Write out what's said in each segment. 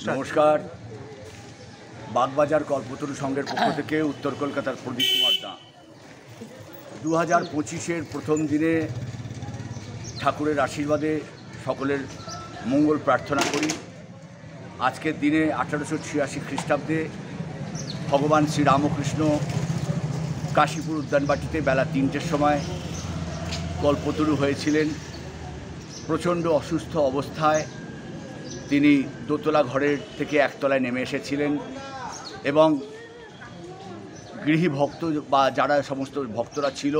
নমস্কার। বাগবাজার কল্পতরু সংঘের পক্ষ থেকে উত্তর কলকাতার প্রদীপ কুমার দা 2025-এর প্রথম দিনে ঠাকুরের আশীর্বাদে সকলের মঙ্গল প্রার্থনা করি। আজকের দিনে 1886 খ্রিস্টাব্দে ভগবান শ্রীরামকৃষ্ণ কাশীপুর উদ্যানবাটিতে বেলা 3টের সময় কল্পতরু হয়েছিলেন। প্রচণ্ড অসুস্থ অবস্থায় তিনি দোতলা ঘরের থেকে একতলায় নেমে এসেছিলেন এবং গৃহী ভক্ত বা যারা সমস্ত ভক্তরা ছিল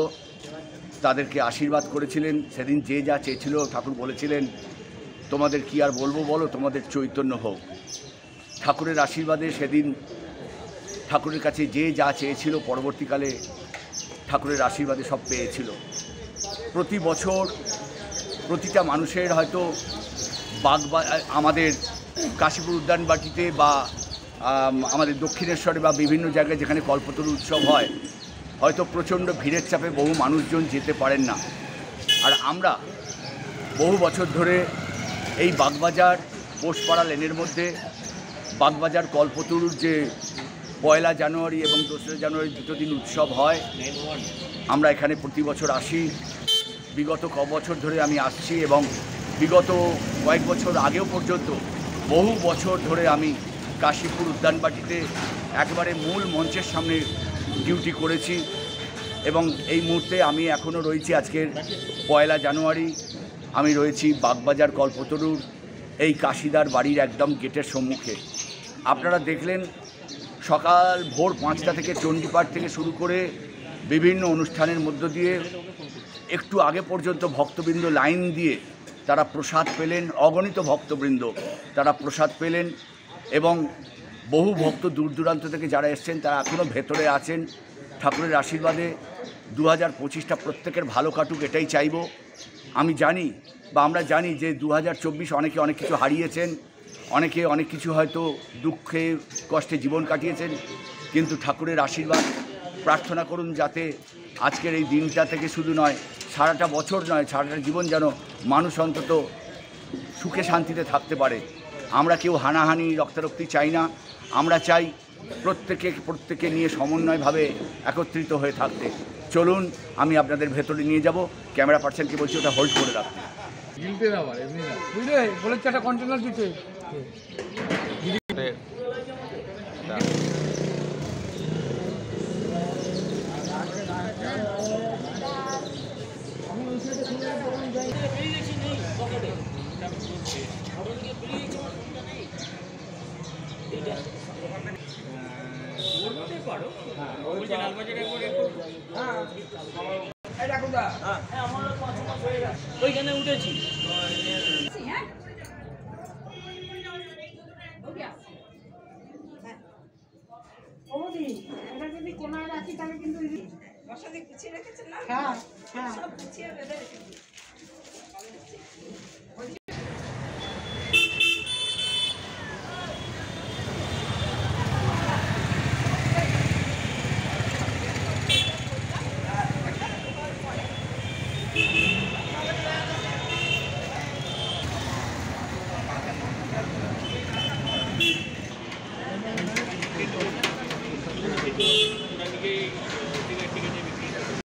তাদেরকে আশীর্বাদ করেছিলেন। সেদিন যে যা চেয়েছিল ঠাকুর বলেছিলেন, তোমাদের কি আর বলবো বলো, তোমাদের চৈতন্য হোক। ঠাকুরের আশীর্বাদে সেদিন ঠাকুরের কাছে যে যা চেয়েছিল পরবর্তীকালে ঠাকুরের আশীর্বাদে সব পেয়েছিল। প্রতি বছর প্রতিটা মানুষের হয়তো আমাদের কাশীপুর উদ্যানবাটিতে বা আমাদের দক্ষিণেশ্বরে বা বিভিন্ন জায়গায় যেখানে কল্পতরু উৎসব হয়, হয়তো প্রচণ্ড ভিড়ের চাপে বহু মানুষজন যেতে পারেন না। আর আমরা বহু বছর ধরে এই বাগবাজার পোষপাড়া লেনের মধ্যে বাগবাজার কল্পতরুর যে 1 জানুয়ারি এবং 2 জানুয়ারি দুটো দিন উৎসব হয়, আমরা এখানে প্রতি বছর আসি। বিগত বছর ধরে আমি আসছি এবং বিগত কয়েক বছর আগেও পর্যন্ত বহু বছর ধরে আমি কাশীপুর উদ্যানবাটিতে একবারে মূল মঞ্চের সামনে ডিউটি করেছি এবং এই মুহূর্তে আমি এখনও রয়েছি। আজকের 1 জানুয়ারি আমি রয়েছি বাগবাজার কল্পতরুর এই কাশিদার বাড়ির একদম গেটের সম্মুখে। আপনারা দেখলেন সকাল ভোর 5টা থেকে চণ্ডীপাঠ থেকে শুরু করে বিভিন্ন অনুষ্ঠানের মধ্য দিয়ে একটু আগে পর্যন্ত ভক্তবৃন্দ লাইন দিয়ে তারা প্রসাদ পেলেন। অগণিত ভক্তবৃন্দ তারা প্রসাদ পেলেন এবং বহু ভক্ত দূর দূরান্ত থেকে যারা এসছেন তারা এখনও ভেতরে আছেন। ঠাকুরের আশীর্বাদে 2025টা প্রত্যেকের ভালো কাটুক, এটাই চাইব। আমি জানি বা আমরা জানি যে 2024 অনেকে অনেক কিছু হারিয়েছেন, অনেকে অনেক কিছু হয়তো দুঃখে কষ্টে জীবন কাটিয়েছেন, কিন্তু ঠাকুরের আশীর্বাদ প্রার্থনা করুন যাতে আজকের এই দিনটা থেকে শুধু নয়, সারাটা বছর নয়, সারাটা জীবন যেন মানুষ অন্তত সুখে শান্তিতে থাকতে পারে। আমরা কেউ হানাহানি রক্তারক্তি চাই না। আমরা চাই প্রত্যেকে নিয়ে সমন্বয়ভাবে একত্রিত হয়ে থাকতে। চলুন আমি আপনাদের ভেতরে নিয়ে যাব। ক্যামেরা পার্সনকে বলছি ওটা হোল্ড করে রাখতে। ওইখানে উঠেছি। এটা যদি কোনায় রাখি তাহলে কিন্তু বসা দিয়ে গুছিয়ে রেখেছেন না? হ্যাঁ, সব গুছিয়ে বেঁধে রেখেছি।